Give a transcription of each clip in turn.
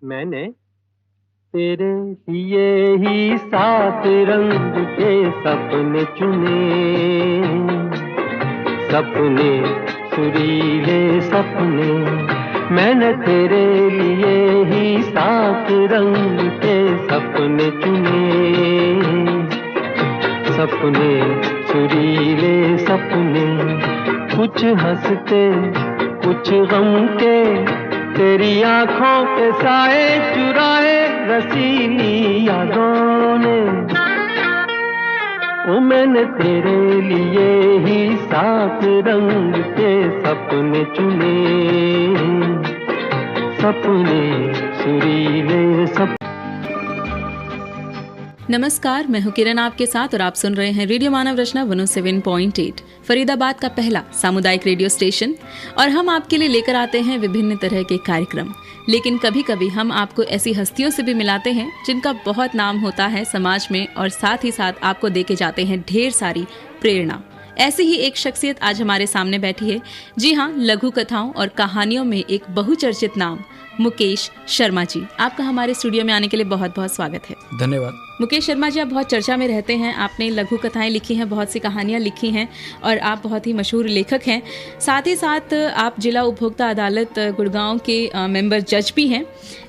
मैंने तेरे लिए ही 7 रंग के सपने चुने, सपने सुरीले सपने। मैंने तेरे लिए ही 7 रंग के सपने चुने, सपने सुरीले सपने। कुछ हंसते कुछ गम के, तेरी आंखों के साए चुराए रसीली यादों ने। ओ मैंने तेरे लिए ही 7 रंग के सपने चुने, सपने सुरीले सपने। नमस्कार, मैं हूं किरण आपके साथ और आप सुन रहे हैं रेडियो मानव रचना 107.8 फरीदाबाद का पहला सामुदायिक रेडियो स्टेशन। और हम आपके लिए लेकर आते हैं विभिन्न तरह के कार्यक्रम। लेकिन कभी कभी हम आपको ऐसी हस्तियों से भी मिलाते हैं जिनका बहुत नाम होता है समाज में, और साथ ही साथ आपको देके जाते हैं ढेर सारी प्रेरणा। ऐसी ही एक शख्सियत आज हमारे सामने बैठी है। जी हाँ, लघु कथाओं और कहानियों में एक बहुचर्चित नाम मुकेश शर्मा जी। आपका हमारे स्टूडियो में आने के लिए बहुत बहुत स्वागत है। धन्यवाद। मुकेश शर्मा जी, आप बहुत चर्चा में रहते हैं। आपने लघु कथाएं लिखी हैं, बहुत सी कहानियां लिखी हैं और आप बहुत ही मशहूर लेखक हैं। साथ ही साथ आप जिला उपभोक्ता अदालत गुड़गांव के मेंबर जज भी हैं।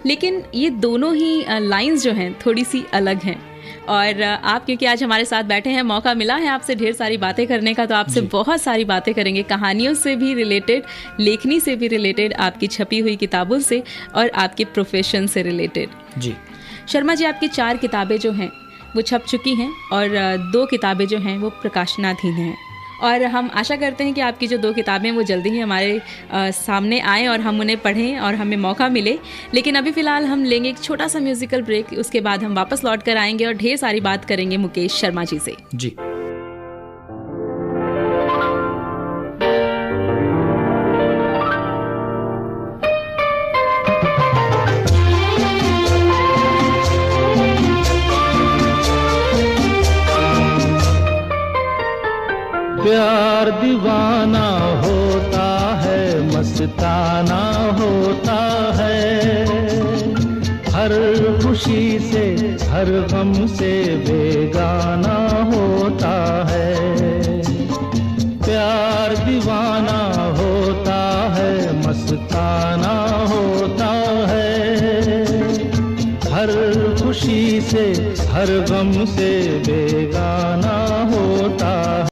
लेकिन ये दोनों ही लाइंस जो हैं थोड़ी सी अलग हैं। और आप क्योंकि आज हमारे साथ बैठे हैं, मौका मिला है आपसे ढेर सारी बातें करने का, तो आपसे बहुत सारी बातें करेंगे, कहानियों से भी रिलेटेड, लेखनी से भी रिलेटेड, आपकी छपी हुई किताबों से और आपके प्रोफेशन से रिलेटेड। जी शर्मा जी, आपकी 4 किताबें जो हैं वो छप चुकी हैं और 2 किताबें जो हैं वो प्रकाशनाधीन हैं। और हम आशा करते हैं कि आपकी जो 2 किताबें वो जल्दी ही हमारे सामने आएँ और हम उन्हें पढ़ें और हमें मौका मिले। लेकिन अभी फ़िलहाल हम लेंगे एक छोटा सा म्यूज़िकल ब्रेक। उसके बाद हम वापस लौट कर आएंगे और ढेर सारी बात करेंगे मुकेश शर्मा जी से। जी प्यार दीवाना होता है, मस्ताना होता है, हर खुशी से हर गम से बेगाना होता है। प्यार दीवाना होता है, मस्ताना होता है, हर खुशी से हर गम से बेगाना होता है।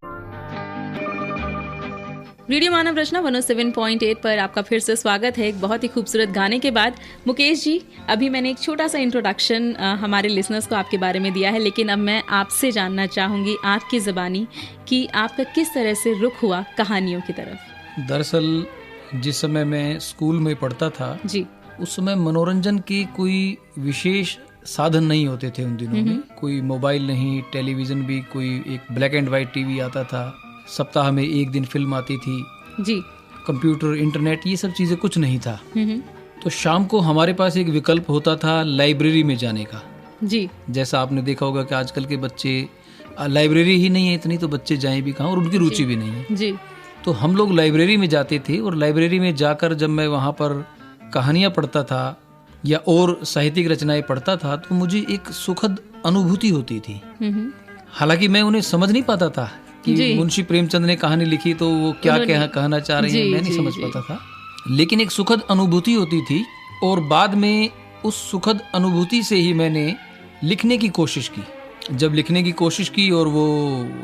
रेडियो मानव रचना 107.8 पर आपका फिर से स्वागत है। एक बहुत ही खूबसूरत गाने के बाद। मुकेश जी, अभी मैंने एक छोटा सा इंट्रोडक्शन हमारे लिसनर्स को आपके बारे में दिया है, लेकिन अब मैं आपसे जानना चाहूँगी आपकी ज़बानी कि आपका किस तरह से रुख हुआ कहानियों की तरफ। दरअसल जिस समय मैं स्कूल में पढ़ता था जी, उस समय मनोरंजन की कोई विशेष साधन नहीं होते थे उन दिनों में। कोई मोबाइल नहीं, टेलीविज़न भी कोई एक ब्लैक एंड वाइट टीवी आता था, सप्ताह में 1 दिन फिल्म आती थी जी, कंप्यूटर, इंटरनेट, ये सब चीज़ें कुछ नहीं था। तो शाम को हमारे पास एक विकल्प होता था लाइब्रेरी में जाने का। जी, जैसा आपने देखा होगा कि आजकल के बच्चे, लाइब्रेरी ही नहीं है इतनी, तो बच्चे जाएं भी कहाँ, और उनकी रुचि भी नहीं है। जी, तो हम लोग लाइब्रेरी में जाते थे, और लाइब्रेरी में जाकर जब मैं वहाँ पर कहानियाँ पढ़ता था या और साहित्यिक रचनाएं पढ़ता था, तो मुझे एक सुखद अनुभूति होती थी। हालांकि मैं उन्हें समझ नहीं पाता था कि मुंशी प्रेमचंद ने कहानी लिखी तो वो क्या कहना चाह रही है, मैं नहीं समझ पाता था। लेकिन एक सुखद अनुभूति होती थी, और बाद में उस सुखद अनुभूति से ही मैंने लिखने की कोशिश की। जब लिखने की कोशिश की और वो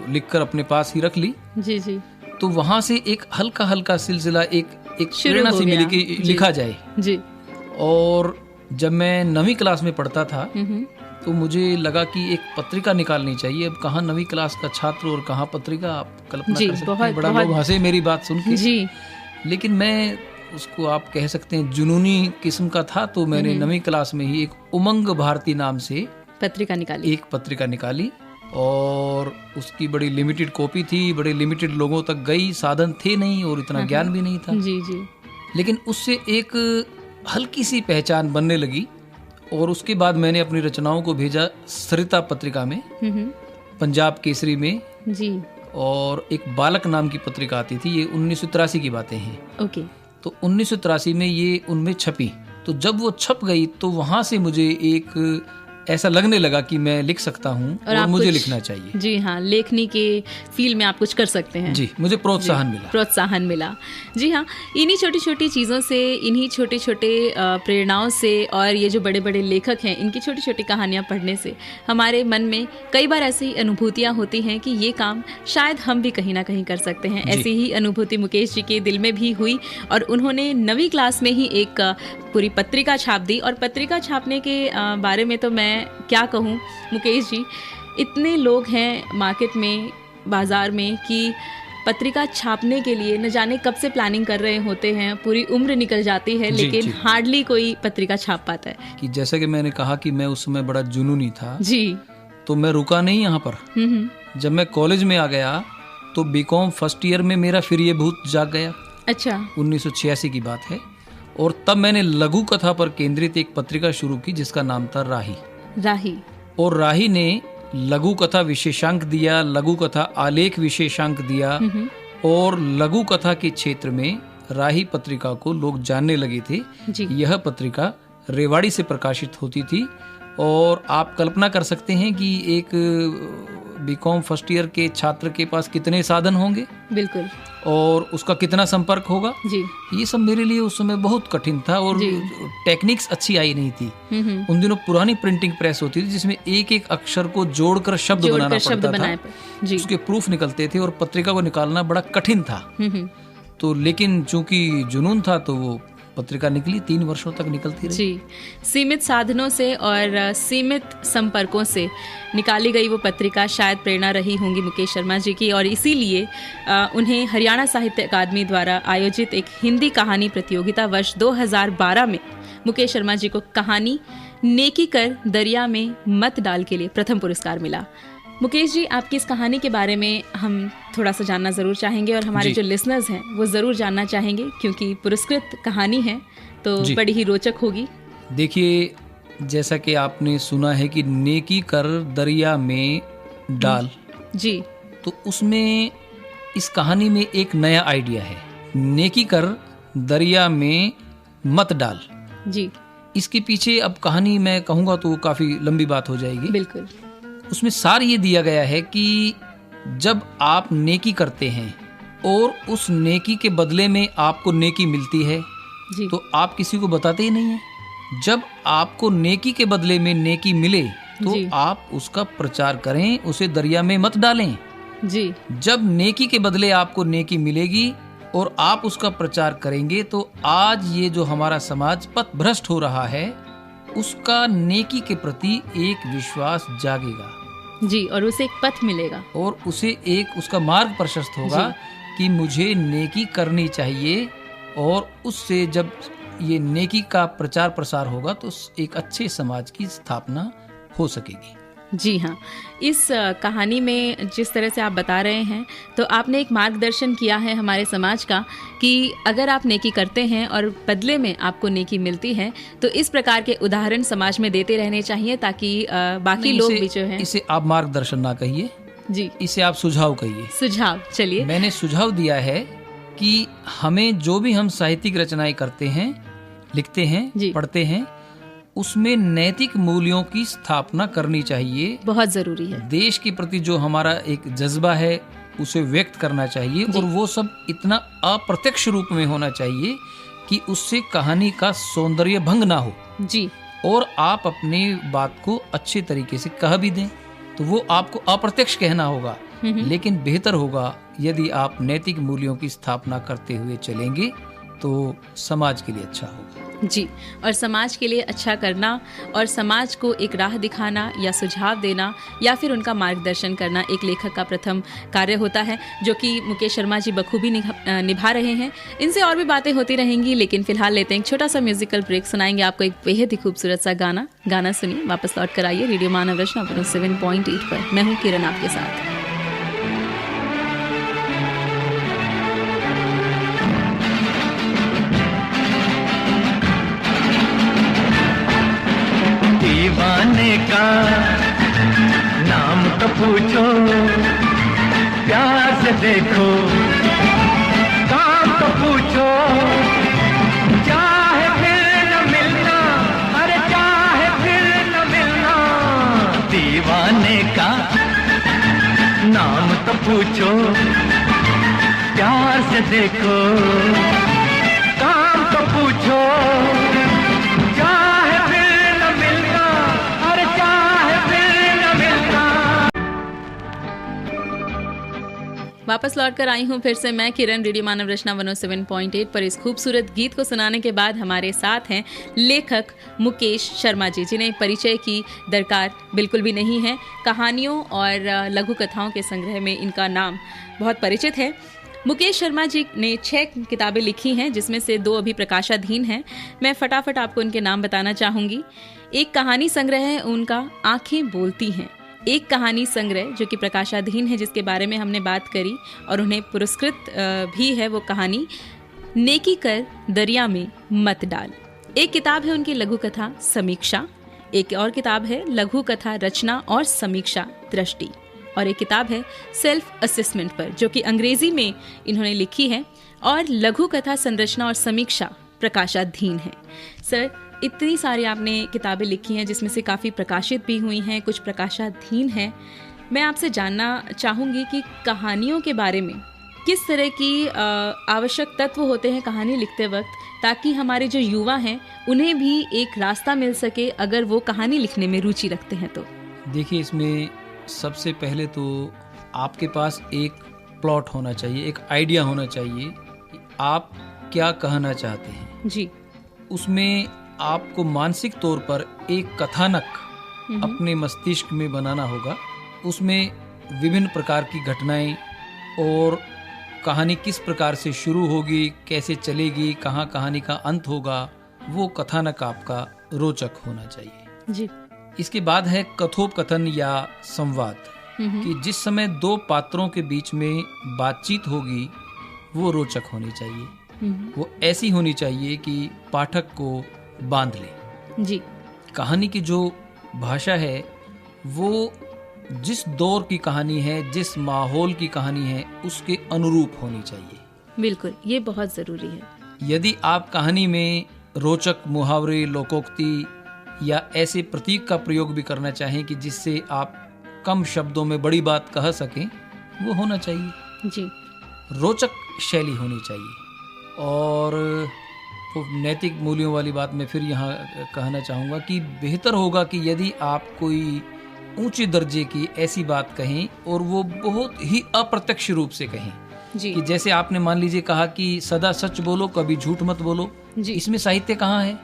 लिखकर अपने पास ही रख ली, जी जी, तो वहां से एक हल्का हल्का सिलसिला एक प्रेरणा से मिली कि लिखा जाए जी। और जब मैं 9वीं क्लास में पढ़ता था तो मुझे लगा कि एक पत्रिका निकालनी चाहिए। अब कहाँ 9वीं क्लास का छात्र और कहाँ पत्रिका, आप कल्पना कर सकते हैं। बड़ा लोग हंसे मेरी बात सुन के जी। लेकिन मैं उसको आप कह सकते हैं जुनूनी किस्म का था। तो मैंने 9वीं क्लास में ही एक उमंग भारती नाम से एक पत्रिका निकाली, और उसकी बड़ी लिमिटेड कॉपी थी, बड़े लिमिटेड लोगों तक गई, साधन थे नहीं और इतना ज्ञान भी नहीं था जी जी। लेकिन उससे एक हल्की सी पहचान बनने लगी, और उसके बाद मैंने अपनी रचनाओं को भेजा सरिता पत्रिका में, पंजाब केसरी में जी, और एक बालक नाम की पत्रिका आती थी। ये 1983 की बातें हैं। ओके। तो 1983 में ये उनमें छपी। तो जब वो छप गई तो वहाँ से मुझे एक ऐसा लगने लगा कि मैं लिख सकता हूँ और मुझे लिखना चाहिए। जी हाँ, लेखनी के फील्ड में आप कुछ कर सकते हैं। जी, मुझे प्रोत्साहन मिला। जी हाँ, इन्हीं छोटी छोटी चीज़ों से, इन्हीं छोटे छोटे प्रेरणाओं से और ये जो बड़े बड़े लेखक हैं इनकी छोटी छोटी कहानियाँ पढ़ने से हमारे मन में कई बार ऐसी अनुभूतियाँ होती हैं कि ये काम शायद हम भी कहीं ना कहीं कर सकते हैं। ऐसी ही अनुभूति मुकेश जी के दिल में भी हुई और उन्होंने 9वीं क्लास में ही एक पूरी पत्रिका छाप दी। और पत्रिका छापने के बारे में तो मैं क्या कहूँ मुकेश जी, इतने लोग हैं मार्केट में, बाजार में कि पत्रिका छापने के लिए न जाने कब से प्लानिंग कर रहे होते हैं, पूरी उम्र निकल जाती है, लेकिन हार्डली कोई पत्रिका छाप पाता है। कि जैसा कि मैंने कहा कि मैं उस समय बड़ा जुनूनी था जी, तो मैं रुका नहीं यहाँ पर। जब मैं कॉलेज में आ गया तो बीकॉम फर्स्ट ईयर में मेरा फिर ये भूत जाग गया। अच्छा, 1986 की बात है। और तब मैंने लघु कथा पर केंद्रित एक पत्रिका शुरू की जिसका नाम था राही। और राही ने लघु कथा विशेषांक दिया, लघु कथा आलेख विशेषांक दिया और लघु कथा के क्षेत्र में राही पत्रिका को लोग जानने लगे थे। यह पत्रिका रेवाड़ी से प्रकाशित होती थी और आप कल्पना कर सकते हैं कि एक बीकॉम फर्स्ट ईयर के छात्र के पास कितने साधन होंगे। बिल्कुल। और उसका कितना संपर्क होगा जी। ये सब मेरे लिए उस समय बहुत कठिन था और टेक्निक्स अच्छी आई नहीं थी। उन दिनों पुरानी प्रिंटिंग प्रेस होती थी जिसमें एक एक अक्षर को जोड़कर शब्द बनाना पड़ता था, उसके प्रूफ निकलते थे और पत्रिका को निकालना बड़ा कठिन था। तो लेकिन चूंकि जुनून था तो वो पत्रिका निकली, 3 वर्षों तक निकलती रही। जी, सीमित साधनों से और सीमित संपर्कों से निकाली गई वो पत्रिका शायद प्रेरणा रही होंगी मुकेश शर्मा जी की, और इसीलिए उन्हें हरियाणा साहित्य अकादमी द्वारा आयोजित एक हिंदी कहानी प्रतियोगिता वर्ष 2012 में मुकेश शर्मा जी को कहानी नेकी कर दरिया में मत डाल के लिए प्रथम पुरस्कार मिला। मुकेश जी, आपकी इस कहानी के बारे में हम थोड़ा सा जानना ज़रूर चाहेंगे और हमारे जो लिसनर्स हैं वो ज़रूर जानना चाहेंगे, क्योंकि पुरस्कृत कहानी है तो बड़ी ही रोचक होगी। देखिए, जैसा कि आपने सुना है कि नेकी कर दरिया में डाल, जी, तो उसमें इस कहानी में एक नया आइडिया है, नेकी कर दरिया में मत डाल। जी, इसके पीछे अब कहानी मैं कहूँगा तो काफ़ी लंबी बात हो जाएगी। बिल्कुल। उसमें सार ये दिया गया है कि जब आप नेकी करते हैं और उस नेकी के बदले में आपको नेकी मिलती है जी, तो आप किसी को बताते ही नहीं है। जब आपको नेकी के बदले में नेकी मिले तो आप उसका प्रचार करें, उसे दरिया में मत डालें। जी, जब नेकी के बदले आपको नेकी मिलेगी और आप उसका प्रचार करेंगे तो आज ये जो हमारा समाज पथ भ्रष्ट हो रहा है उसका नेकी के प्रति एक विश्वास जागेगा जी, और उसे एक पथ मिलेगा और उसे एक उसका मार्ग प्रशस्त होगा कि मुझे नेकी करनी चाहिए, और उससे जब ये नेकी का प्रचार प्रसार होगा तो एक अच्छे समाज की स्थापना हो सकेगी। जी हाँ, इस कहानी में जिस तरह से आप बता रहे हैं तो आपने एक मार्गदर्शन किया है हमारे समाज का कि अगर आप नेकी करते हैं और बदले में आपको नेकी मिलती है तो इस प्रकार के उदाहरण समाज में देते रहने चाहिए ताकि बाकी लोग भी जो हैं। इसे आप मार्गदर्शन ना कहिए जी, इसे आप सुझाव कहिए। सुझाव, चलिए। मैंने सुझाव दिया है कि हमें जो भी हम साहित्यिक रचनाएं करते हैं, लिखते हैं, पढ़ते हैं, उसमें नैतिक मूल्यों की स्थापना करनी चाहिए। बहुत जरूरी है। देश के प्रति जो हमारा एक जज्बा है उसे व्यक्त करना चाहिए और वो सब इतना अप्रत्यक्ष रूप में होना चाहिए कि उससे कहानी का सौंदर्य भंग ना हो जी, और आप अपनी बात को अच्छे तरीके से कह भी दें तो वो आपको अप्रत्यक्ष कहना होगा, लेकिन बेहतर होगा यदि आप नैतिक मूल्यों की स्थापना करते हुए चलेंगे तो समाज के लिए अच्छा होगा। जी, और समाज के लिए अच्छा करना और समाज को एक राह दिखाना या सुझाव देना या फिर उनका मार्गदर्शन करना एक लेखक का प्रथम कार्य होता है, जो कि मुकेश शर्मा जी बखूबी निभा रहे हैं। इनसे और भी बातें होती रहेंगी, लेकिन फिलहाल लेते हैं एक छोटा सा म्यूजिकल ब्रेक। सुनाएंगे आपको एक बेहद ही खूबसूरत सा गाना सुनिए, वापस लौट कर आइए रेडियो मानव रचना 107.8 पर। मैं हूँ किरण आपके साथ। दीवाने का नाम तो पूछो, प्यार से देखो, काम तो पूछो, चाहे फिर न मिलते नाम तो पूछो, प्यार से देखो, काम तो पूछो, चाहे फिर न मिलना, अरे चाहे फिर न मिलना। वापस लौट कर आई हूँ फिर से मैं किरण, रेडियो मानव रचना 107.8 पर इस खूबसूरत गीत को सुनाने के बाद हमारे साथ हैं लेखक मुकेश शर्मा जी, जिन्हें परिचय की दरकार बिल्कुल भी नहीं है। कहानियों और लघु कथाओं के संग्रह में इनका नाम बहुत परिचित है। मुकेश शर्मा जी ने 6 किताबें लिखी हैं, जिसमें से 2 अभी प्रकाशाधीन हैं। मैं फटाफट आपको उनके नाम बताना चाहूँगी। एक कहानी संग्रह है उनका आँखें बोलती हैं, एक कहानी संग्रह जो कि प्रकाशाधीन है, जिसके बारे में हमने बात करी और उन्हें पुरस्कृत भी है वो कहानी, नेकी कर दरिया में मत डाल। एक किताब है उनकी लघु कथा समीक्षा, एक और किताब है लघु कथा रचना और समीक्षा दृष्टि, और एक किताब है सेल्फ असेसमेंट पर, जो कि अंग्रेजी में इन्होंने लिखी है, और लघु कथा संरचना और समीक्षा प्रकाशाधीन है। सर, इतनी सारी आपने किताबें लिखी हैं, जिसमें से काफ़ी प्रकाशित भी हुई हैं, कुछ प्रकाशाधीन हैं। मैं आपसे जानना चाहूँगी कि कहानियों के बारे में किस तरह की आवश्यक तत्व होते हैं कहानी लिखते वक्त, ताकि हमारे जो युवा हैं उन्हें भी एक रास्ता मिल सके अगर वो कहानी लिखने में रुचि रखते हैं तो। देखिए, इसमें सबसे पहले तो आपके पास एक प्लॉट होना चाहिए, एक आइडिया होना चाहिए कि आप क्या कहना चाहते हैं जी। उसमें आपको मानसिक तौर पर एक कथानक अपने मस्तिष्क में बनाना होगा। उसमें विभिन्न प्रकार की घटनाएं और कहानी किस प्रकार से शुरू होगी, कैसे चलेगी, कहाँ कहानी का अंत होगा, वो कथानक आपका रोचक होना चाहिए जी। इसके बाद है कथोपकथन या संवाद, कि जिस समय 2 पात्रों के बीच में बातचीत होगी वो रोचक होनी चाहिए। वो ऐसी होनी चाहिए कि पाठक को बांध ले जी। कहानी की जो भाषा है वो जिस दौर की कहानी है, जिस माहौल की कहानी है, उसके अनुरूप होनी चाहिए। बिल्कुल, ये बहुत जरूरी है। यदि आप कहानी में रोचक मुहावरे, लोकोक्ति या ऐसे प्रतीक का प्रयोग भी करना चाहें कि जिससे आप कम शब्दों में बड़ी बात कह सकें, वो होना चाहिए जी। रोचक शैली होनी चाहिए। और तो नैतिक मूल्यों वाली बात मैं फिर यहाँ कहना चाहूँगा कि बेहतर होगा कि यदि आप कोई ऊंचे दर्जे की ऐसी बात कहें और वो बहुत ही अप्रत्यक्ष रूप से कहें जी। कि जैसे आपने मान लीजिए कहा कि सदा सच बोलो, कभी झूठ मत बोलो जी। इसमें साहित्य कहाँ है?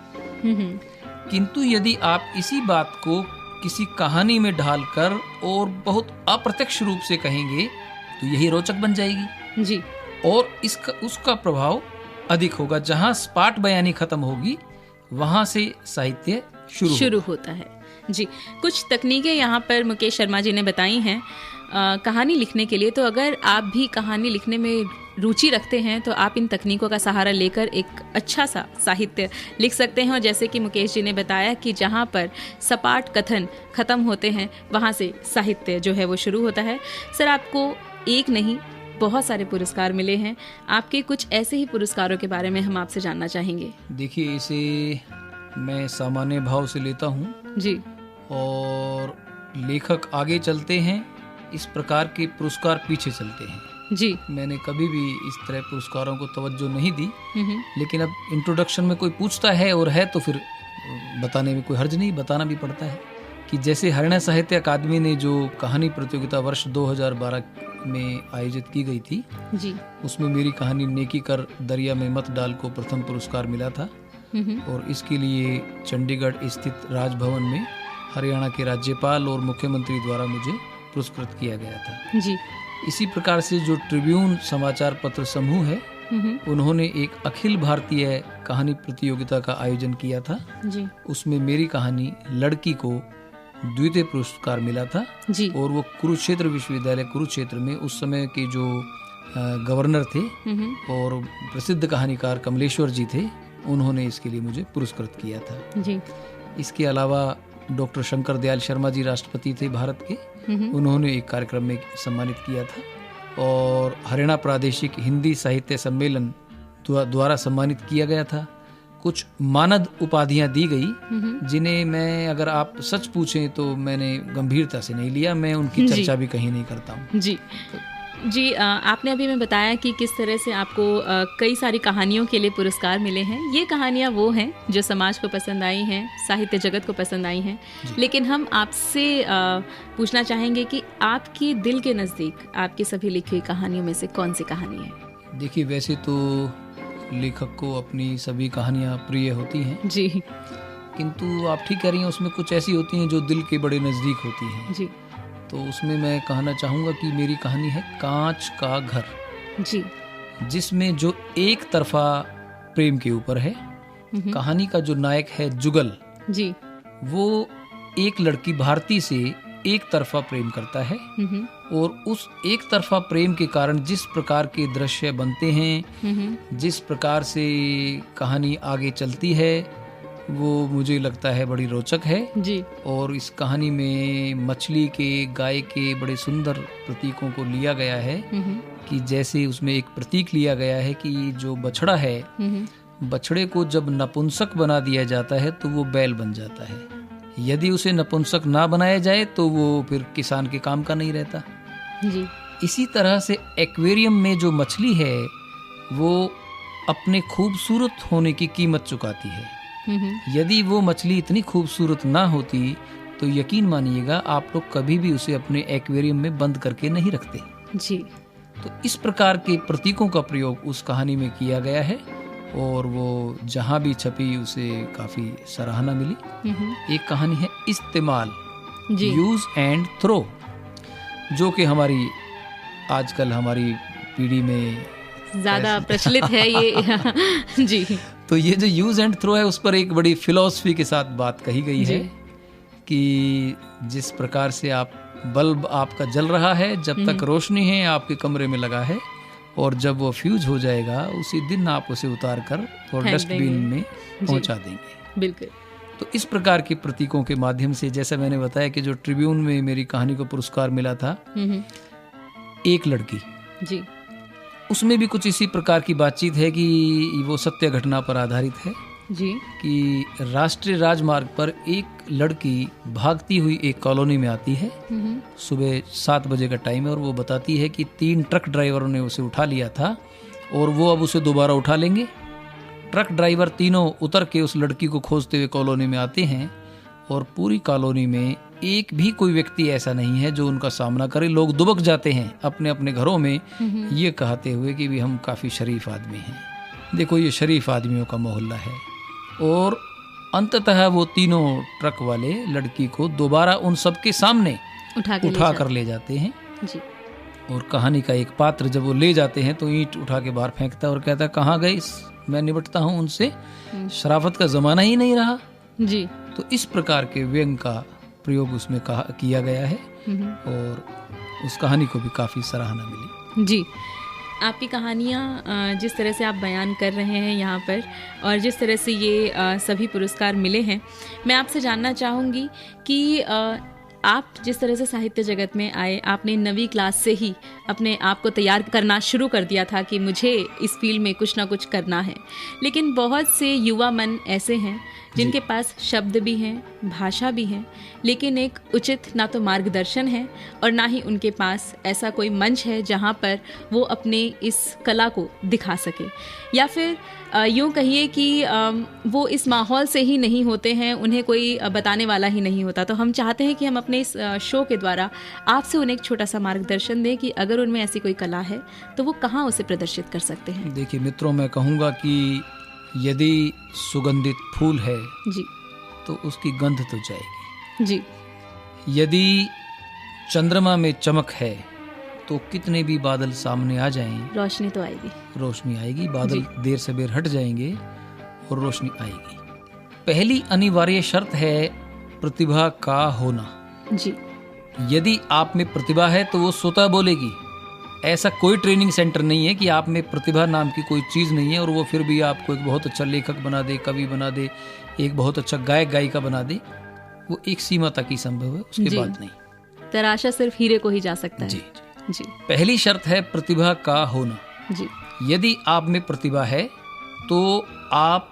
किंतु यदि आप इसी बात को किसी कहानी में ढालकर और बहुत अप्रत्यक्ष रूप से कहेंगे तो यही रोचक बन जाएगी जी। और इसका उसका प्रभाव अधिक होगा। जहाँ स्पाट बयानी खत्म होगी वहाँ से साहित्य शुरू होता है जी। कुछ तकनीकें यहाँ पर मुकेश शर्मा जी ने बताई हैं कहानी लिखने के लिए। तो अगर आप भी कहानी लिखने में रुचि रखते हैं तो आप इन तकनीकों का सहारा लेकर एक अच्छा सा साहित्य लिख सकते हैं। और जैसे कि मुकेश जी ने बताया कि जहाँ पर सपाट कथन खत्म होते हैं वहाँ से साहित्य जो है वो शुरू होता है। सर, आपको एक नहीं बहुत सारे पुरस्कार मिले हैं। आपके कुछ ऐसे ही पुरस्कारों के बारे में हम आपसे जानना चाहेंगे। देखिए, इसे मैं सामान्य भाव से लेता हूँ जी। और लेखक आगे चलते हैं, इस प्रकार के पुरस्कार पीछे चलते हैं जी। मैंने कभी भी इस तरह पुरस्कारों को तवज्जो नहीं दी। लेकिन अब इंट्रोडक्शन में कोई पूछता है और है तो फिर बताने में कोई हर्ज नहीं, बताना भी पड़ता है कि जैसे हरियाणा साहित्य अकादमी ने जो कहानी प्रतियोगिता वर्ष 2012 में आयोजित की गई थी जी, उसमें मेरी कहानी नेकी कर दरिया में मत डाल को प्रथम पुरस्कार मिला था। और इसके लिए चंडीगढ़ स्थित राजभवन में हरियाणा के राज्यपाल और मुख्यमंत्री द्वारा मुझे पुरस्कृत किया गया था जी। इसी प्रकार से जो ट्रिब्यून समाचार पत्र समूह है उन्होंने एक अखिल भारतीय कहानी प्रतियोगिता का आयोजन किया था जी। उसमें मेरी कहानी लड़की को द्वितीय पुरस्कार मिला था जी। और वो कुरुक्षेत्र विश्वविद्यालय कुरुक्षेत्र में उस समय के जो गवर्नर थे और प्रसिद्ध कहानीकार कमलेश्वर जी थे, उन्होंने इसके लिए मुझे पुरस्कृत किया था जी। इसके अलावा डॉक्टर शंकर दयाल शर्मा जी राष्ट्रपति थे भारत के, उन्होंने एक कार्यक्रम में सम्मानित किया था। और हरियाणा प्रादेशिक हिंदी साहित्य सम्मेलन द्वारा सम्मानित किया गया था। कुछ मानद उपाधियां दी गई, जिन्हें मैं, अगर आप सच पूछें तो मैंने गंभीरता से नहीं लिया। मैं उनकी चर्चा भी कहीं नहीं करता हूँ। जी, आपने अभी मैं बताया कि किस तरह से आपको कई सारी कहानियों के लिए पुरस्कार मिले हैं। ये कहानियाँ वो हैं जो समाज को पसंद आई हैं, साहित्य जगत को पसंद आई हैं। लेकिन हम आपसे पूछना चाहेंगे कि आपके दिल के नज़दीक आपकी सभी लिखी हुई कहानियों में से कौन सी कहानी है? देखिए, वैसे तो लेखक को अपनी सभी कहानियाँ प्रिय होती हैं जी, किंतु आप ठीक कह रही हैं, उसमें कुछ ऐसी होती हैं जो दिल के बड़े नज़दीक होती हैं जी। तो उसमें मैं कहना चाहूँगा कि मेरी कहानी है कांच का घर जी, जिसमें जो एक तरफा प्रेम के ऊपर है। कहानी का जो नायक है जुगल जी, वो एक लड़की भारती से एक तरफा प्रेम करता है और उस एक तरफा प्रेम के कारण जिस प्रकार के दृश्य बनते हैं, जिस प्रकार से कहानी आगे चलती है, वो मुझे लगता है बड़ी रोचक है जी। और इस कहानी में मछली के, गाय के बड़े सुंदर प्रतीकों को लिया गया है कि जैसे उसमें एक प्रतीक लिया गया है कि जो बछड़ा है, बछड़े को जब नपुंसक बना दिया जाता है तो वो बैल बन जाता है। यदि उसे नपुंसक ना बनाया जाए तो वो फिर किसान के काम का नहीं रहता जी। इसी तरह से एक्वेरियम में जो मछली है वो अपने खूबसूरत होने की कीमत चुकाती है। यदि वो मछली इतनी खूबसूरत ना होती तो यकीन मानिएगा आप लोग कभी भी उसे अपने एक्वेरियम में बंद करके नहीं रखते जी। तो इस प्रकार के प्रतीकों का प्रयोग उस कहानी में किया गया है और वो जहाँ भी छपी उसे काफी सराहना मिली। एक कहानी है इस्तेमाल, यूज एंड थ्रो, जो कि हमारी आजकल हमारी पीढ़ी में ज्यादा प्रचलित है ये जी। तो ये जो यूज एंड थ्रो है उस पर एक बड़ी फिलॉसफी के साथ बात कही गई है कि जिस प्रकार से आप बल्ब आपका जल रहा है, जब तक रोशनी है आपके कमरे में लगा है और जब वो फ्यूज हो जाएगा उसी दिन आप उसे उतार कर और डस्टबिन में पहुंचा देंगे। बिल्कुल। तो इस प्रकार के प्रतीकों के माध्यम से, जैसा मैंने बताया कि जो ट्रिब्यून में मेरी कहानी को पुरस्कार मिला था, एक लड़की जी, उसमें भी कुछ इसी प्रकार की बातचीत है कि वो सत्य घटना पर आधारित है जी। कि राष्ट्रीय राजमार्ग पर एक लड़की भागती हुई एक कॉलोनी में आती है। सुबह 7 बजे का टाइम है और वो बताती है कि 3 ट्रक ड्राइवरों ने उसे उठा लिया था और वो अब उसे दोबारा उठा लेंगे। ट्रक ड्राइवर तीनों उतर के उस लड़की को खोजते हुए कॉलोनी में आते हैं और पूरी कॉलोनी में एक भी कोई व्यक्ति ऐसा नहीं है जो उनका सामना करे। लोग दुबक जाते हैं अपने अपने घरों में ये कहते हुए कि भी हम काफ़ी शरीफ आदमी हैं, देखो ये शरीफ आदमियों का मोहल्ला है। और अंततः वो तीनों ट्रक वाले लड़की को दोबारा उन सबके सामने उठा कर ले जाते हैं जी। और कहानी का एक पात्र जब वो ले जाते हैं तो ईंट उठा के बाहर फेंकता है और कहता है कहाँ गए, मैं निपटता हूँ उनसे, शराफत का जमाना ही नहीं रहा जी। तो इस प्रकार के व्यंग का प्रयोग उसमें किया गया है और उस कहानी को भी काफ़ी सराहना मिली जी। आपकी कहानियाँ जिस तरह से आप बयान कर रहे हैं यहाँ पर और जिस तरह से ये सभी पुरस्कार मिले हैं, मैं आपसे जानना चाहूँगी कि आप जिस तरह से साहित्य जगत में आए, आपने 9वीं क्लास से ही अपने आप को तैयार करना शुरू कर दिया था कि मुझे इस फील्ड में कुछ ना कुछ करना है। लेकिन बहुत से युवा मन ऐसे हैं जिनके पास शब्द भी हैं, भाषा भी हैं, लेकिन एक उचित ना तो मार्गदर्शन है और ना ही उनके पास ऐसा कोई मंच है जहाँ पर वो अपने इस कला को दिखा सके, या फिर यूँ कहिए कि वो इस माहौल से ही नहीं होते हैं, उन्हें कोई बताने वाला ही नहीं होता। तो हम चाहते हैं कि हम अपने इस शो के द्वारा आपसे उन्हें एक छोटा सा मार्गदर्शन दें कि अगर उनमें ऐसी कोई कला है तो वो कहाँ उसे प्रदर्शित कर सकते हैं। देखिए मित्रों, मैं कहूँगा कि यदि सुगंधित फूल है जी तो उसकी गंध तो जाएगी जी। यदि चंद्रमा में चमक है तो कितने भी बादल सामने आ जाएं, रोशनी तो आएगी, रोशनी आएगी। बादल देर से बेर हट जाएंगे और रोशनी आएगी। पहली अनिवार्य शर्त है प्रतिभा का होना जी। यदि आप में प्रतिभा है तो वो स्वतः बोलेगी। ऐसा कोई ट्रेनिंग सेंटर नहीं है कि आप में प्रतिभा नाम की कोई चीज़ नहीं है और वो फिर भी आपको एक बहुत अच्छा लेखक बना दे, कवि बना दे, एक बहुत अच्छा गायक गायिका बना दे। वो एक सीमा तक ही संभव है, उसके बाद नहीं। तराशा सिर्फ हीरे को ही जा सकता है। जी जी। पहली शर्त है प्रतिभा का होना जी। यदि आप में प्रतिभा है तो आप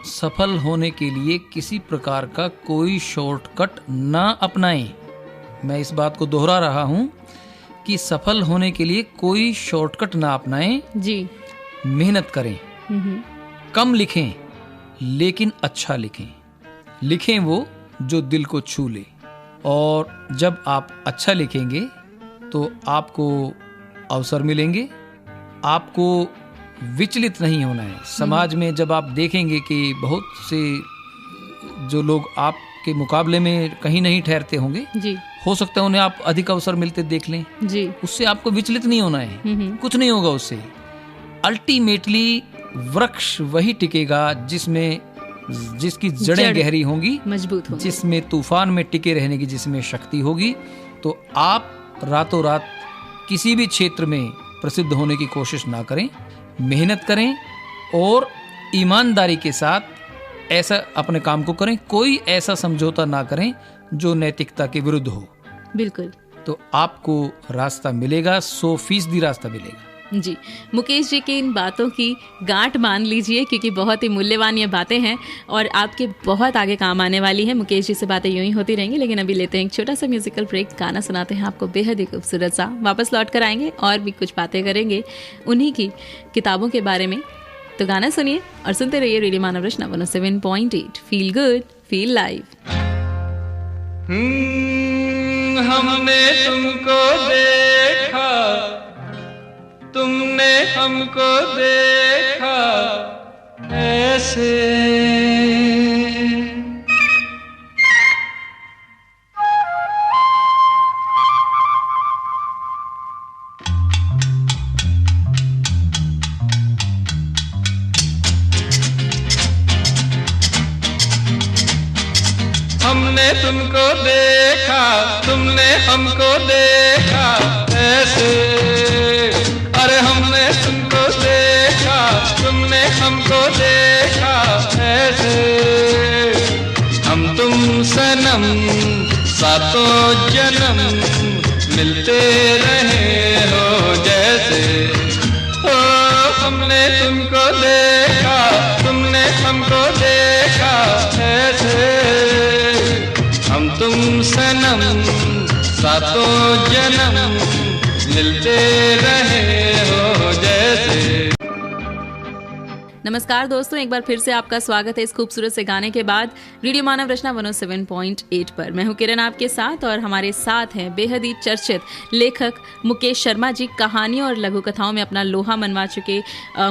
सफल होने के लिए किसी प्रकार का कोई शॉर्टकट ना अपनाएं। मैं इस बात को दोहरा रहा हूं कि सफल होने के लिए कोई शॉर्टकट ना अपनाएं जी। मेहनत करें, कम लिखें लेकिन अच्छा लिखें। लिखें वो जो दिल को छू ले। और जब आप अच्छा लिखेंगे तो आपको अवसर मिलेंगे। आपको विचलित नहीं होना है। समाज में जब आप देखेंगे कि बहुत से जो लोग आपके मुकाबले में कहीं नहीं ठहरते होंगे जी, हो सकता है उन्हें आप अधिक अवसर मिलते देख लें जी, उससे आपको विचलित नहीं होना है। कुछ नहीं होगा उससे। अल्टीमेटली वृक्ष वही टिकेगा जिसकी जड़ें गहरी होंगी, मजबूत होंगी, जिसमें तूफान में टिके रहने की जिसमें शक्ति होगी। तो आप रातों रात किसी भी क्षेत्र में प्रसिद्ध होने की कोशिश ना करें। मेहनत करें और ईमानदारी के साथ ऐसा अपने काम को करें। कोई ऐसा समझौता ना करें जो नैतिकता के विरुद्ध हो। बिल्कुल। तो आपको रास्ता मिलेगा, 100% रास्ता मिलेगा जी। मुकेश जी की इन बातों की गांठ बांध लीजिए, क्योंकि बहुत ही मूल्यवान ये बातें हैं और आपके बहुत आगे काम आने वाली है। मुकेश जी से बातें यूं ही होती रहेंगी, लेकिन अभी लेते हैं एक छोटा सा म्यूजिकल ब्रेक। गाना सुनाते हैं आपको बेहद ही खूबसूरत सा। वापस लौट कर आएंगे और भी कुछ बातें करेंगे उन्हीं की किताबों के बारे में। तो गाना सुनिए और सुनते रहिए रेडियो मानव रचना 107.8। Feel good, feel live. हमने तुमको देखा, तुमने हमको देखा ऐसे, हमने तुमको देखा, तुमने हमको देखा ऐसे। अरे हमने तुमको देखा, तुमने हमको देखा ऐसे। हम तुम सनम सातों जन्म मिलते रहे हो जैसे। ओ हमने तुमको देखा, तुमने हमको देखा ऐसे। हम तुम सनम सातों जन्म मिलते रहे हो जैसे। नमस्कार दोस्तों, एक बार फिर से आपका स्वागत है इस खूबसूरत से गाने के बाद रेडियो मानव रचना 107.8 पर। मैं हूं किरण आपके साथ और हमारे साथ हैं बेहद ही चर्चित लेखक मुकेश शर्मा जी। कहानियों और लघु कथाओं में अपना लोहा मनवा चुके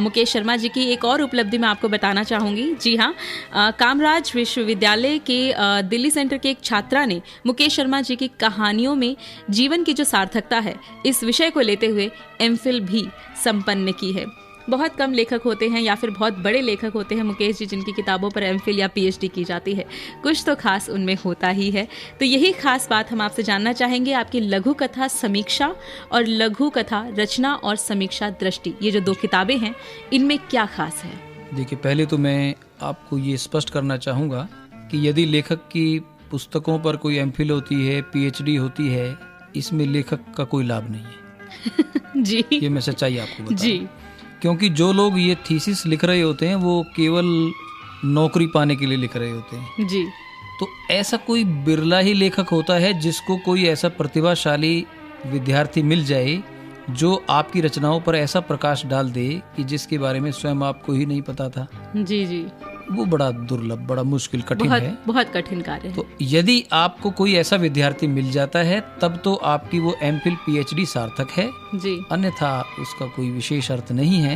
मुकेश शर्मा जी की एक और उपलब्धि मैं आपको बताना चाहूँगी। जी हाँ, कामराज विश्वविद्यालय के दिल्ली सेंटर के एक छात्रा ने मुकेश शर्मा जी की कहानियों में जीवन की जो सार्थकता है, इस विषय को लेते हुए एमफिल भी संपन्न की है। बहुत कम लेखक होते हैं या फिर बहुत बड़े लेखक होते हैं मुकेश जी जिनकी किताबों पर एमफिल या पीएचडी की जाती है। कुछ तो खास उनमें होता ही है। तो यही खास बात हम आपसे जानना चाहेंगे। आपकी लघु कथा समीक्षा और लघु कथा रचना और समीक्षा दृष्टि, ये जो 2 किताबें हैं, इनमें क्या खास है? देखिए, पहले तो मैं आपको ये स्पष्ट करना चाहूँगा कि यदि लेखक की पुस्तकों पर कोई एमफिल होती है, पीएचडी होती है, इसमें लेखक का कोई लाभ नहीं है। जी, ये मैं सच्चाई आपको बता जी। क्योंकि जो लोग ये थीसिस लिख रहे होते हैं वो केवल नौकरी पाने के लिए लिख रहे होते हैं जी। तो ऐसा कोई बिरला ही लेखक होता है जिसको कोई ऐसा प्रतिभाशाली विद्यार्थी मिल जाए जो आपकी रचनाओं पर ऐसा प्रकाश डाल दे कि जिसके बारे में स्वयं आपको ही नहीं पता था। जी जी, वो बड़ा दुर्लभ, बड़ा मुश्किल, कठिन है, बहुत कठिन कार्य है। तो यदि आपको कोई ऐसा विद्यार्थी मिल जाता है तब तो आपकी वो एमफिल पीएचडी सार्थक है जी। अन्यथा उसका कोई विशेष अर्थ नहीं है।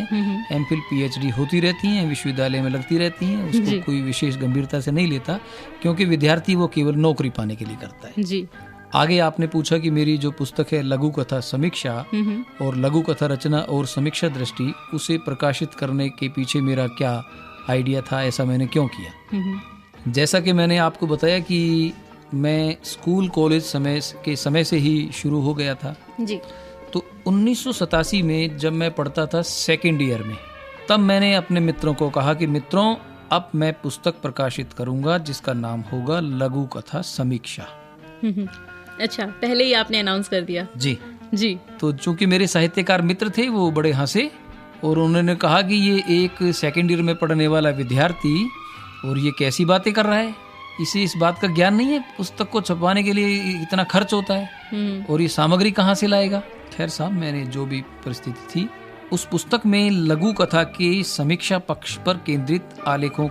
एमफिल पीएचडी होती रहती हैं, विश्वविद्यालय में लगती रहती हैं, उसको कोई विशेष गंभीरता से नहीं लेता, क्योंकि विद्यार्थी वो केवल नौकरी पाने के लिए करता है जी। आगे आपने पूछा कि मेरी जो पुस्तक है लघु कथा समीक्षा और लघु कथा रचना और समीक्षा दृष्टि, उसे प्रकाशित करने के पीछे मेरा क्या आइडिया था, ऐसा मैंने क्यों किया। जैसा कि मैंने आपको बताया कि मैं स्कूल कॉलेज समय से ही शुरू हो गया था जी। तो 1987 में जब मैं पढ़ता था 2nd ईयर में, तब मैंने अपने मित्रों को कहा कि मित्रों, अब मैं पुस्तक प्रकाशित करूंगा जिसका नाम होगा लघु कथा समीक्षा। अच्छा, पहले ही आपने अनाउंस कर दिया जी जी। तो चूंकि मेरे साहित्यकार मित्र थे वो बड़े हंसे और उन्होंने कहा कि ये एक 2nd ईयर में पढ़ने वाला विद्यार्थी और ये कैसी बातें कर रहा है, इसे इस बात का ज्ञान नहीं है, पुस्तक को छपवाने के लिए इतना खर्च होता है और ये सामग्री कहाँ से लाएगा। खैर साहब, मैंने जो भी परिस्थिति थी, उस पुस्तक में लघु कथा के समीक्षा पक्ष पर केंद्रित आलेखों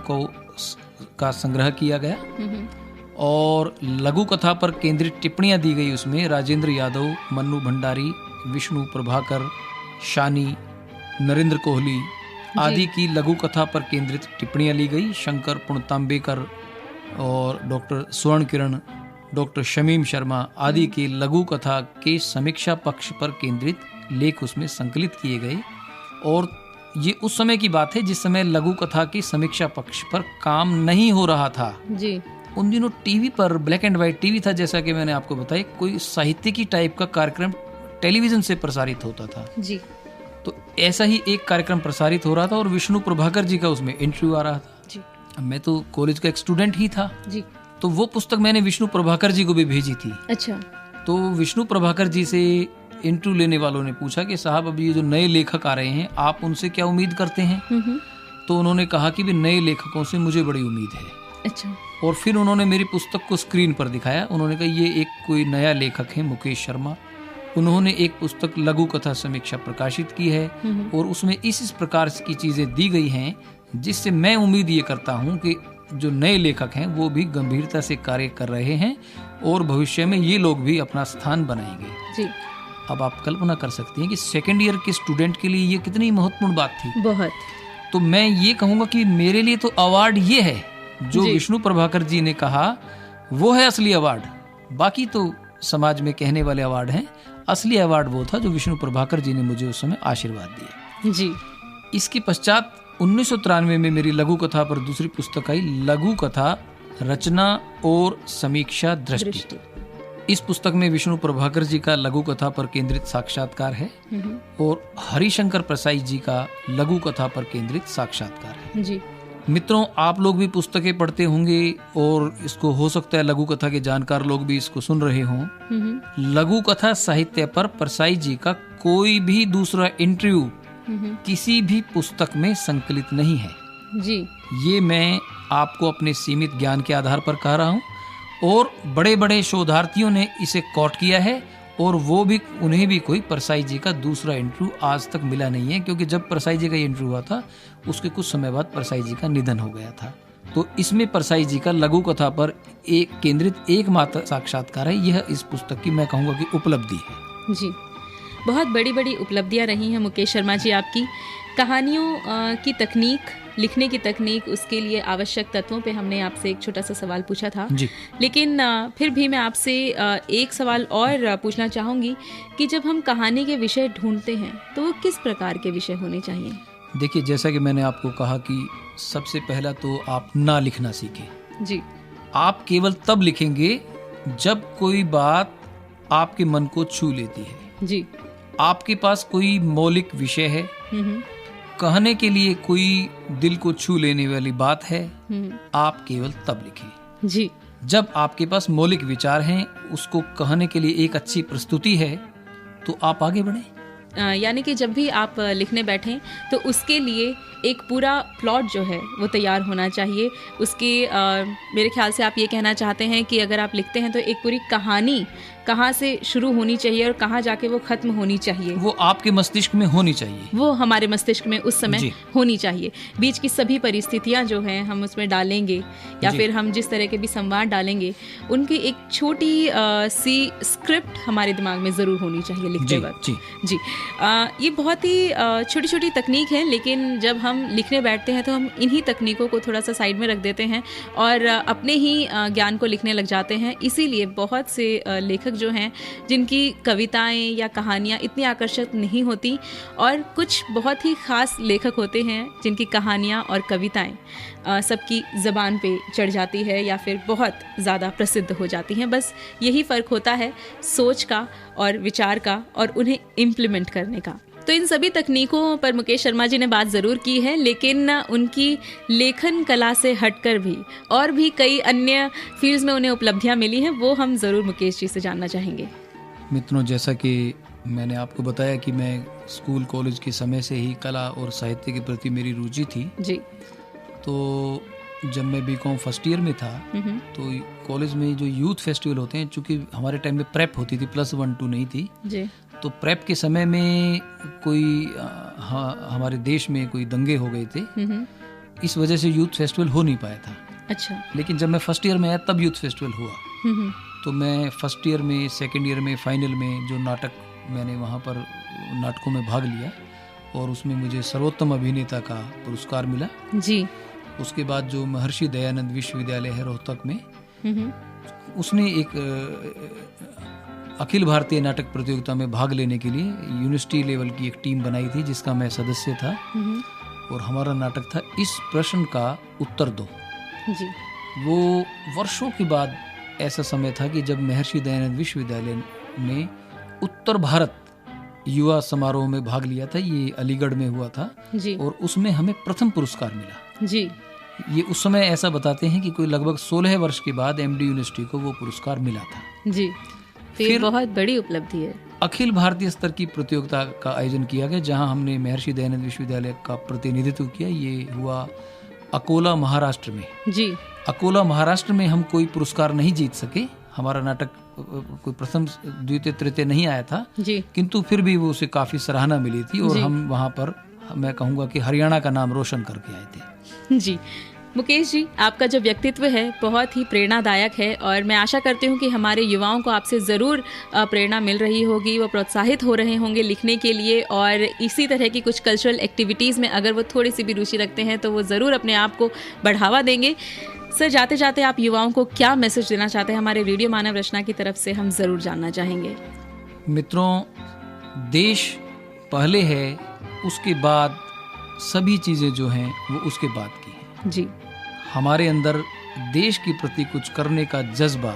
का संग्रह किया गया और लघु कथा पर केंद्रित टिप्पणियां दी गई। उसमें राजेंद्र यादव, मन्नू भंडारी, विष्णु प्रभाकर, शानी, नरेंद्र कोहली आदि की लघु कथा पर केंद्रित टिप्पणियां ली गई। शंकर पुणतांबेकर और डॉक्टर स्वर्ण किरण, डॉक्टर शमीम शर्मा आदि के लघु कथा के समीक्षा पक्ष पर केंद्रित लेख उसमें संकलित किए गए। और ये उस समय की बात है जिस समय लघु कथा की समीक्षा पक्ष पर काम नहीं हो रहा था जी। उन दिनों टीवी पर, ब्लैक एंड व्हाइट टीवी था, जैसा कि मैंने आपको बताया, कोई साहित्यिकी टाइप का कार्यक्रम टेलीविजन से प्रसारित होता था जी। तो ऐसा ही एक कार्यक्रम प्रसारित हो रहा था और विष्णु प्रभाकर जी का उसमें इंटरव्यू आ रहा था जी। मैं तो कॉलेज का एक स्टूडेंट ही था जी। तो वो पुस्तक मैंने विष्णु प्रभाकर जी को भी भेजी थी। अच्छा। तो विष्णु प्रभाकर जी से इंटरव्यू लेने वालों ने पूछा कि साहब, अब ये जो नए लेखक आ रहे हैं, आप उनसे क्या उम्मीद करते हैं? तो उन्होंने कहा कि भी नए लेखकों से मुझे बड़ी उम्मीद है। अच्छा। और फिर उन्होंने मेरी पुस्तक को स्क्रीन पर दिखाया। उन्होंने कहा ये एक कोई नया लेखक है, मुकेश शर्मा। उन्होंने एक पुस्तक लघु कथा समीक्षा प्रकाशित की है और उसमें इस प्रकार की चीजें दी गई हैं जिससे मैं उम्मीद ये करता हूँ कि जो नए लेखक हैं वो भी गंभीरता से कार्य कर रहे हैं और भविष्य में ये लोग भी अपना स्थान बनाएंगे जी। अब आप कल्पना कर सकती हैं कि सेकेंड ईयर के स्टूडेंट के लिए ये कितनी महत्वपूर्ण बात थी। बहुत। तो मैं ये कहूँगा कि मेरे लिए तो अवार्ड ये है जो विष्णु प्रभाकर जी ने कहा, वो है असली अवार्ड। बाकी तो समाज में कहने वाले अवार्ड हैं, असली अवार्ड वो था जो विष्णु प्रभाकर जी ने मुझे उस समय आशीर्वाद दिया जी। इसके पश्चात 1993 में मेरी लघु कथा पर दूसरी पुस्तक आई, लघु कथा रचना और समीक्षा दृष्टि। इस पुस्तक में विष्णु प्रभाकर जी का लघु कथा पर केंद्रित साक्षात्कार है और हरिशंकर प्रसाई जी का लघु कथा पर केंद्रित साक्षात्कार है जी। मित्रों, आप लोग भी पुस्तकें पढ़ते होंगे और इसको हो सकता है लघु कथा के जानकार लोग भी इसको सुन रहे हों। लघु कथा साहित्य पर परसाई जी का कोई भी दूसरा इंटरव्यू किसी भी पुस्तक में संकलित नहीं है जी। ये मैं आपको अपने सीमित ज्ञान के आधार पर कह रहा हूँ और बड़े बड़े शोधार्थियों ने इसे कोट किया है और वो भी, उन्हें भी कोई परसाई जी का दूसरा इंटरव्यू आज तक मिला नहीं है, क्योंकि जब परसाई जी का इंटरव्यू हुआ था उसके कुछ समय बाद परसाई जी का निधन हो गया था। तो इसमें परसाई जी का लघु कथा पर एक केंद्रित एकमात्र साक्षात्कार है। यह इस पुस्तक की मैं कहूँगा कि उपलब्धि है जी। बहुत बड़ी बड़ी उपलब्धियां रही हैं मुकेश शर्मा जी आपकी। कहानियों की तकनीक, लिखने की तकनीक, उसके लिए आवश्यक तत्वों पे हमने आपसे एक छोटा सा सवाल पूछा था जी। लेकिन फिर भी मैं आपसे एक सवाल और पूछना चाहूँगी कि जब हम कहानी के विषय ढूंढते हैं तो वो किस प्रकार के विषय होने चाहिए? देखिए, जैसा कि मैंने आपको कहा कि सबसे पहला तो आप ना लिखना सीखें जी। आप केवल तब लिखेंगे जब कोई बात आपके मन को छू लेती है जी। आपके पास कोई मौलिक विषय है, कहने के लिए कोई दिल को छू लेने वाली बात है, आप केवल तब लिखें जी। जब आपके पास मौलिक विचार हैं, उसको कहने के लिए एक अच्छी प्रस्तुति है, तो आप आगे बढ़ें। यानी कि जब भी आप लिखने बैठें तो उसके लिए एक पूरा प्लॉट जो है वो तैयार होना चाहिए। उसके मेरे ख्याल से आप ये कहना चाहते हैं कि अगर आप लिखते हैं तो एक पूरी कहानी कहाँ से शुरू होनी चाहिए और कहाँ जाके वो खत्म होनी चाहिए, वो आपके मस्तिष्क में होनी चाहिए, वो हमारे मस्तिष्क में उस समय होनी चाहिए। बीच की सभी परिस्थितियाँ जो हैं हम उसमें डालेंगे या फिर हम जिस तरह के भी संवाद डालेंगे, उनकी एक छोटी सी स्क्रिप्ट हमारे दिमाग में ज़रूर होनी चाहिए लिखते वक्त। जी। ये बहुत ही छोटी छोटी तकनीक है, लेकिन जब हम लिखने बैठते हैं तो हम इन्हीं तकनीकों को थोड़ा सा साइड में रख देते हैं और अपने ही ज्ञान को लिखने लग जाते हैं। इसीलिए बहुत से लेखक जो हैं जिनकी कविताएं या कहानियां इतनी आकर्षक नहीं होती और कुछ बहुत ही ख़ास लेखक होते हैं जिनकी कहानियां और कविताएं सबकी ज़बान पे चढ़ जाती है या फिर बहुत ज़्यादा प्रसिद्ध हो जाती हैं। बस यही फ़र्क होता है सोच का और विचार का और उन्हें इम्प्लीमेंट करने का। तो इन सभी तकनीकों पर मुकेश शर्मा जी ने बात ज़रूर की है, लेकिन उनकी लेखन कला से हटकर भी और भी कई अन्य फील्ड्स में उन्हें उपलब्धियां मिली हैं, वो हम ज़रूर मुकेश जी से जानना चाहेंगे। मित्रों, जैसा कि मैंने आपको बताया कि मैं स्कूल कॉलेज के समय से ही कला और साहित्य के प्रति मेरी रुचि थी जी। तो जब मैं बीकॉम फर्स्ट ईयर में था तो कॉलेज में जो यूथ फेस्टिवल होते हैं, चूंकि हमारे टाइम में प्रेप होती थी, +1 2 नहीं थी जी। तो प्रेप के समय में कोई हमारे देश में कोई दंगे हो गए थे, इस वजह से यूथ फेस्टिवल हो नहीं पाया था। अच्छा। लेकिन जब मैं फर्स्ट ईयर में आया तब यूथ फेस्टिवल हुआ। तो मैं फर्स्ट ईयर में, सेकेंड ईयर में, फाइनल में जो नाटक मैंने वहाँ पर नाटकों में भाग लिया और उसमें मुझे सर्वोत्तम अभिनेता का पुरस्कार मिला जी। उसके बाद जो महर्षि दयानंद विश्वविद्यालय है रोहतक में, उसने एक अखिल भारतीय नाटक प्रतियोगिता में भाग लेने के लिए यूनिवर्सिटी लेवल की एक टीम बनाई थी जिसका मैं सदस्य था। और हमारा नाटक था इस प्रश्न का उत्तर दो जी। वो वर्षों के बाद ऐसा समय था कि जब महर्षि दयानंद विश्वविद्यालय ने उत्तर भारत युवा समारोह में भाग लिया था, ये अलीगढ़ में हुआ था जी। और उसमें हमें प्रथम पुरस्कार मिला जी। ये उस समय ऐसा बताते हैं कि कोई लगभग 16 वर्ष के बाद एमडी यूनिवर्सिटी को वो पुरस्कार मिला था जी। तो ये बहुत बड़ी उपलब्धि है। अखिल भारतीय स्तर की प्रतियोगिता का आयोजन किया गया जहां हमने महर्षि दयानंद विश्वविद्यालय का प्रतिनिधित्व किया। ये हुआ अकोला महाराष्ट्र में जी। अकोला महाराष्ट्र में हम कोई पुरस्कार नहीं जीत सके, हमारा नाटक कोई प्रथम द्वितीय तृतीय नहीं आया था जी। किंतु फिर भी वो उसे काफी सराहना मिली थी और हम वहाँ पर, मैं कहूँगा कि हरियाणा का नाम रोशन करके आए थे। जी। मुकेश जी, आपका जो व्यक्तित्व है बहुत ही प्रेरणादायक है और मैं आशा करती हूँ कि हमारे युवाओं को आपसे ज़रूर प्रेरणा मिल रही होगी, वो प्रोत्साहित हो रहे होंगे लिखने के लिए और इसी तरह की कुछ कल्चरल एक्टिविटीज़ में अगर वो थोड़ी सी भी रुचि रखते हैं तो वो ज़रूर अपने आप को बढ़ावा देंगे। सर, जाते जाते आप युवाओं को क्या मैसेज देना चाहते हैं हमारे रेडियो मानव रचना की तरफ से, हम ज़रूर जानना चाहेंगे। मित्रों, देश पहले है, उसके बाद सभी चीज़ें जो हैं वो उसके बाद की हैं जी। हमारे अंदर देश के प्रति कुछ करने का जज्बा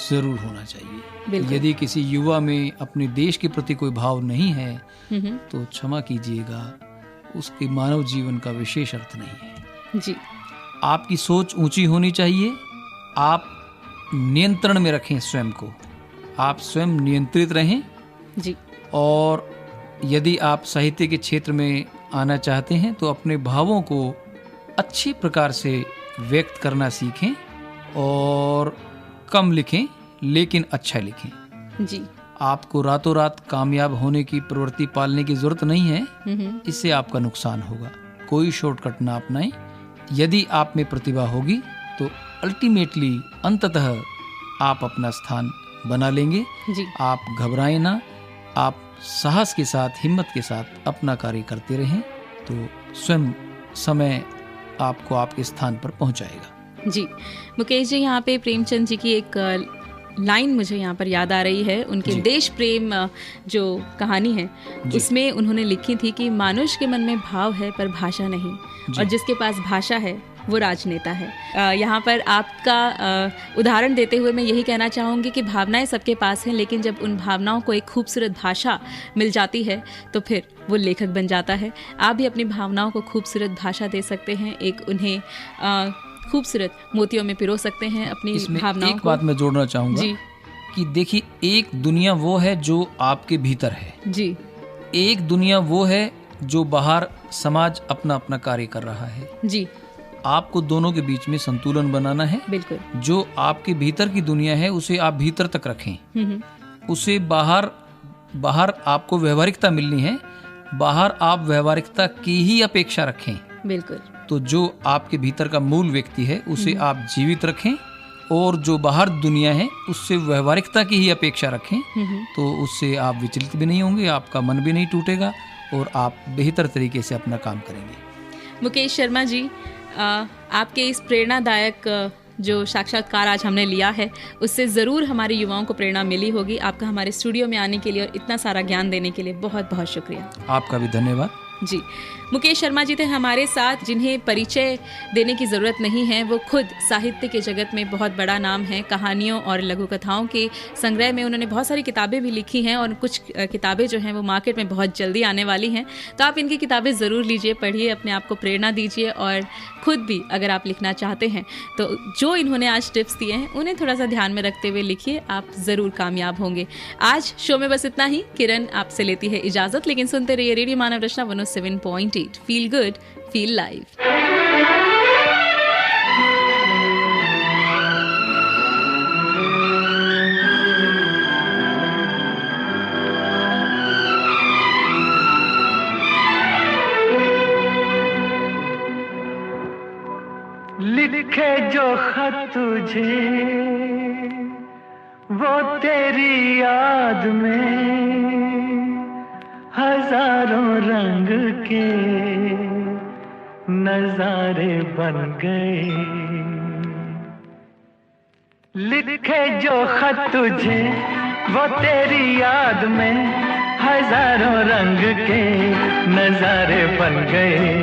जरूर होना चाहिए। यदि किसी युवा में अपने देश के प्रति कोई भाव नहीं है तो क्षमा कीजिएगा, उसके मानव जीवन का विशेष अर्थ नहीं है जी। आपकी सोच ऊंची होनी चाहिए, आप नियंत्रण में रखें स्वयं को, आप स्वयं नियंत्रित रहें जी। और यदि आप साहित्य के क्षेत्र में आना चाहते हैं तो अपने भावों को अच्छी प्रकार से व्यक्त करना सीखें और कम लिखें लेकिन अच्छा लिखें जी। आपको रातों रात कामयाब होने की प्रवृत्ति पालने की जरूरत नहीं है, इससे आपका नुकसान होगा। कोई शॉर्टकट ना अपनाएं। यदि आप में प्रतिभा होगी तो अल्टीमेटली अंततः आप अपना स्थान बना लेंगे जी। आप घबराएं ना, आप साहस के साथ, हिम्मत के साथ अपना कार्य करते रहें तो स्वयं समय आपको आपके स्थान पर पहुंचाएगा। जी। मुकेश जी, यहाँ पे प्रेमचंद जी की एक लाइन मुझे यहाँ पर याद आ रही है। उनके देश प्रेम जो कहानी है उसमें उन्होंने लिखी थी कि मानुष के मन में भाव है पर भाषा नहीं, और जिसके पास भाषा है वो राजनेता है। यहाँ पर आपका उदाहरण देते हुए मैं यही कहना चाहूँगी कि भावनाएं सबके पास हैं, लेकिन जब उन भावनाओं को एक खूबसूरत भाषा मिल जाती है तो फिर वो लेखक बन जाता है। आप भी अपनी भावनाओं को खूबसूरत भाषा दे सकते हैं, एक उन्हें खूबसूरत मोतियों में पिरो सकते हैं अपनी भावनाओं को। एक बात मैं जोड़ना चाहूँगा कि देखिए, एक दुनिया वो है जो आपके भीतर है जी, एक दुनिया वो है जो बाहर समाज अपना अपना कार्य कर रहा है जी। आपको दोनों के बीच में संतुलन बनाना है। बिल्कुल। जो आपके भीतर की दुनिया है उसे आप भीतर तक रखें, उसे बाहर आपको व्यवहारिकता मिलनी है, बाहर आप व्यवहारिकता की ही अपेक्षा रखें। बिल्कुल। तो जो आपके भीतर का मूल व्यक्ति है उसे आप जीवित रखें और जो बाहर दुनिया है उससे व्यवहारिकता की ही अपेक्षा रखें, तो उससे आप विचलित भी नहीं होंगे, आपका मन भी नहीं टूटेगा और आप बेहतर तरीके से अपना काम करेंगे। मुकेश शर्मा जी, आपके इस प्रेरणादायक जो साक्षात्कार आज हमने लिया है उससे ज़रूर हमारे युवाओं को प्रेरणा मिली होगी। आपका हमारे स्टूडियो में आने के लिए और इतना सारा ज्ञान देने के लिए बहुत बहुत शुक्रिया। आपका भी धन्यवाद। जी। मुकेश शर्मा जी थे हमारे साथ, जिन्हें परिचय देने की ज़रूरत नहीं है। वो खुद साहित्य के जगत में बहुत बड़ा नाम है। कहानियों और लघु कथाओं के संग्रह में उन्होंने बहुत सारी किताबें भी लिखी हैं और कुछ किताबें जो हैं वो मार्केट में बहुत जल्दी आने वाली हैं। तो आप इनकी किताबें ज़रूर लीजिए, पढ़िए, अपने आप को प्रेरणा दीजिए और खुद भी अगर आप लिखना चाहते हैं तो जो इन्होंने आज टिप्स दिए हैं उन्हें थोड़ा सा ध्यान में रखते हुए लिखिए, आप ज़रूर कामयाब होंगे। आज शो में बस इतना ही। किरण आपसे लेती है इजाज़त, लेकिन सुनते रहिए रेडियो मानव रचना 107.8। Feel good, feel live. लिखे जो खत तुझे वो तेरी याद में हजारों रंग के नजारे बन गए। लिखे जो खत तुझे वो तेरी याद में हजारों रंग के नजारे बन गए।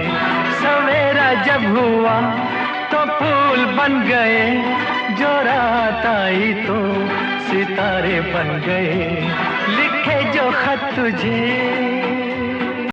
सवेरा जब हुआ तो फूल बन गए, जो रात आई तो सितारे बन गए। लिखे जो खत तुझे